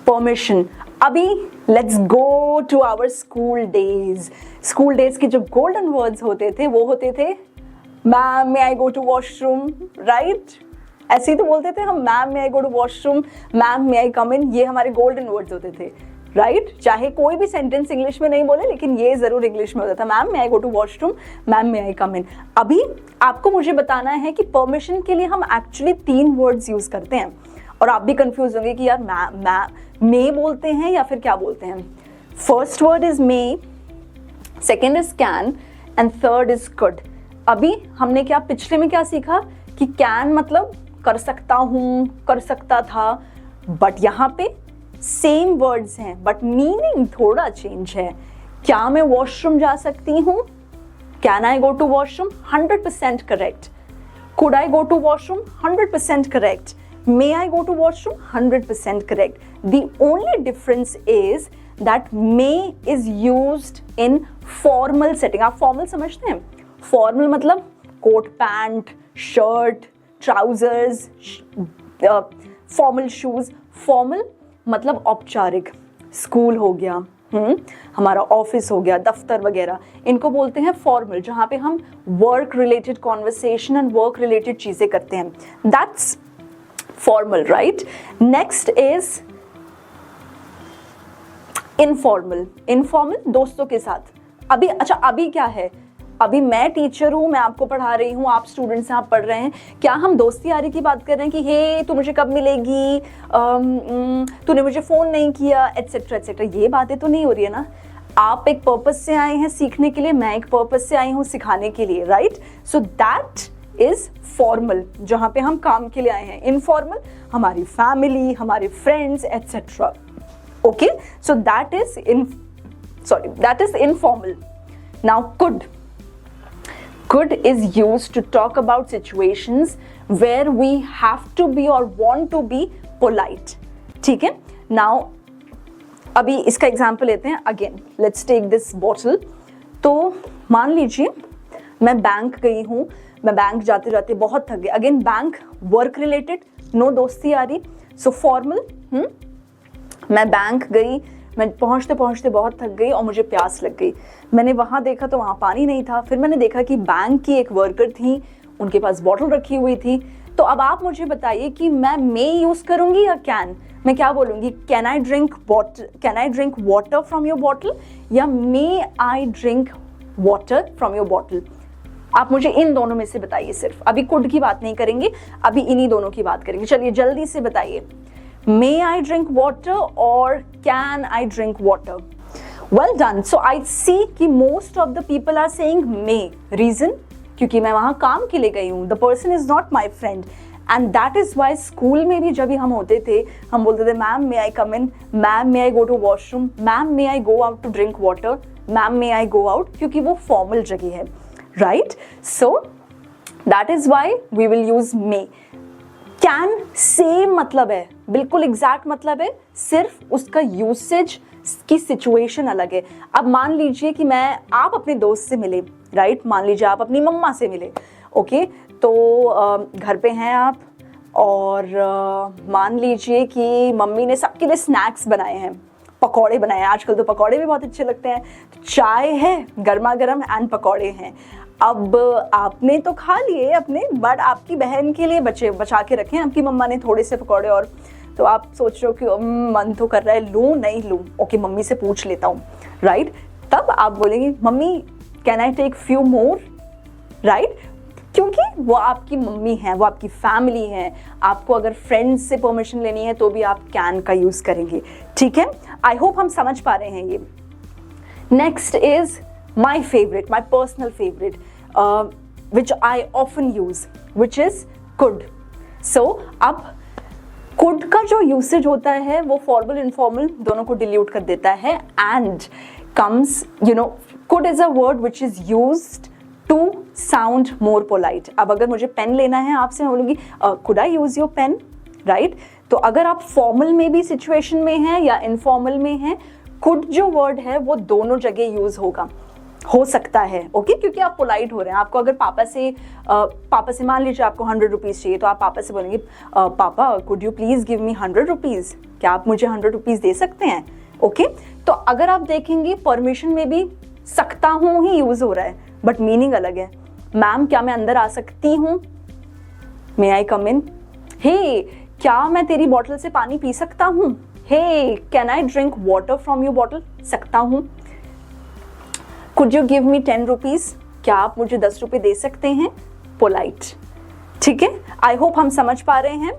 Permission. अभी let's go to our school days. School days के जो गोल्डन वर्ड्स होते थे वो होते थे ma'am may I go to washroom, right? ऐसे ही तो बोलते थे हम, ma'am may I go to washroom, ma'am may I come in. ये हमारे गोल्डन वर्ड्स होते थे, राइट? चाहे कोई भी सेंटेंस इंग्लिश में नहीं बोले, लेकिन ये जरूर इंग्लिश में होता था, ma'am may I go to washroom, ma'am may I come in. अभी आपको मुझे बताना है कि परमिशन के लिए हम एक्चुअली 3 वर्ड्स यूज करते हैं, और आप भी कंफ्यूज होंगे कि यार मे बोलते हैं या फिर क्या बोलते हैं। First word is may, second is can, and third is could. अभी हमने क्या पिछले में क्या सीखा कि कैन मतलब कर सकता हूं, कर सकता था, बट यहाँ पे सेम वर्ड्स हैं बट मीनिंग थोड़ा चेंज है। क्या मैं वॉशरूम जा सकती हूँ? Can I go to washroom? 100% correct. Could I go to washroom? 100% correct. May I go to washroom? 100% correct. The only difference is that may is used in formal setting. आप formal समझते हैं? Formal मतलब coat pant, shirt, trousers, formal shoes. Formal मतलब औपचारिक, school हो गया, हमारा office हो गया, दफ्तर वगैरह, इनको बोलते हैं फॉर्मल, जहाँ पे हम work related conversation and work related चीजें करते हैं, that's formal, right? Next is informal. Informal दोस्तों के साथ। अभी अच्छा, अभी क्या है, अभी मैं टीचर हूँ, मैं आपको पढ़ा रही हूँ, आप स्टूडेंट्स हैं, आप पढ़ रहे हैं, क्या हम दोस्ती यारी की बात कर रहे हैं कि हे तू मुझे कब मिलेगी, तूने मुझे फ़ोन नहीं किया, एट्सेट्रा एट्सेट्रा? ये बातें तो नहीं हो रही है ना। आप एक पर्पस से आए हैं सीखने के लिए, मैं एक पर्पस से आई हूँ सिखाने के लिए, right? So that is formal, जहाँ पे हम काम के लिए आए हैं। इनफॉर्मल हमारी फैमिली, हमारे friends etcetera. Okay, so that is informal. Now could. Could is used to talk about situations where we have to be or want to be polite. ठीक है? Now, अभी इसका एग्जाम्पल लेते हैं। Again let's take this bottle. तो मान लीजिए मैं बैंक गई हूँ, मैं बैंक जाते जाते बहुत थक गई। Again bank work related, no दोस्ती आ रही, सो फॉर्मल। मैं बैंक गई, मैं पहुंचते पहुंचते बहुत थक गई और मुझे प्यास लग गई। मैंने वहां देखा तो वहां पानी नहीं था। फिर मैंने देखा कि बैंक की एक वर्कर थी, उनके पास बॉटल रखी हुई थी। तो अब आप मुझे बताइए कि मैं मे यूज करूंगी या कैन? मैं क्या बोलूंगी? Can I drink water from your bottle, या may I drink water from your bottle? आप मुझे इन दोनों में से बताइए। सिर्फ अभी कुड की बात नहीं करेंगे, अभी इन्हीं दोनों की बात करेंगे। चलिए जल्दी से बताइए, may I drink water or can I drink water? Well done. So I see कि most of the people are saying may. Reason? क्योंकि मैं वहाँ काम के लिए गई हूँ. The person is not my friend. And that is why school में भी जब भी हम होते थे, हम बोलते थे ma'am may I come in, ma'am may I go to washroom, ma'am may I go out to drink water, ma'am may I go out, क्योंकि वो formal जगह है, right? So that is why we will use may. Can same मतलब है, बिल्कुल exact मतलब है, सिर्फ उसका यूसेज की सिचुएशन अलग है। अब मान लीजिए कि आप अपने दोस्त से मिले, राइट? मान लीजिए आप अपनी मम्मा से मिले, ओके? तो घर पे हैं आप, और मान लीजिए कि मम्मी ने सबके लिए स्नैक्स बनाए हैं, पकौड़े बनाए हैं। आजकल तो पकौड़े भी बहुत अच्छे लगते हैं। चाय है गर्मा गर्म एंड पकौड़े हैं। अब आपने तो खा लिए अपने, बट आपकी बहन के लिए बचा के रखे हैं आपकी मम्मा ने थोड़े से पकौड़े। और तो आप सोच रहे हो कि मन तो कर रहा है, लूँ नहीं लूँ, ओके मम्मी से पूछ लेता हूँ, राइट? तब आप बोलेंगे mummy can I take few more, right? क्योंकि वो आपकी मम्मी हैं, वो आपकी फैमिली हैं। आपको अगर फ्रेंड्स से परमिशन लेनी है तो भी आप कैन का यूज़ करेंगे, ठीक है? आई होप हम समझ पा रहे हैं ये। Next is my favourite, my personal favourite, which I often use, which is could. So अब could का जो यूसेज होता है वो फॉर्मल इनफॉर्मल दोनों को डिल्यूट कर देता है, and comes, could is a word which is used to sound more polite. अब अगर मुझे पेन लेना है आपसे, मैं बोलूँगी could I use your pen, right? तो अगर आप फॉर्मल में भी सिचुएशन में हैं या इनफॉर्मल में हैं, could जो वर्ड है वो दोनों जगह यूज होगा। हो सकता है, ओके, क्योंकि आप पोलाइट हो रहे हैं। आपको अगर पापा से मान लीजिए आपको 100 रुपीज़ चाहिए, तो आप पापा से बोलेंगे पापा could you please give me 100 rupees, क्या आप मुझे 100 रुपीज़ दे सकते हैं, ओके। तो अगर आप देखेंगे परमिशन में भी सकता हूँ ही यूज़ हो रहा है, बट मीनिंग अलग है। मैम क्या मैं अंदर आ सकती हूँ, मे आई कम इन। हे क्या मैं तेरी बॉटल से पानी पी सकता हूँ, hey can I drink water from your bottle, सकता हूँ। Could you give me 10 rupees, क्या आप मुझे 10 रुपये दे सकते हैं, पोलाइट, ठीक है। आई होप हम समझ पा रहे हैं।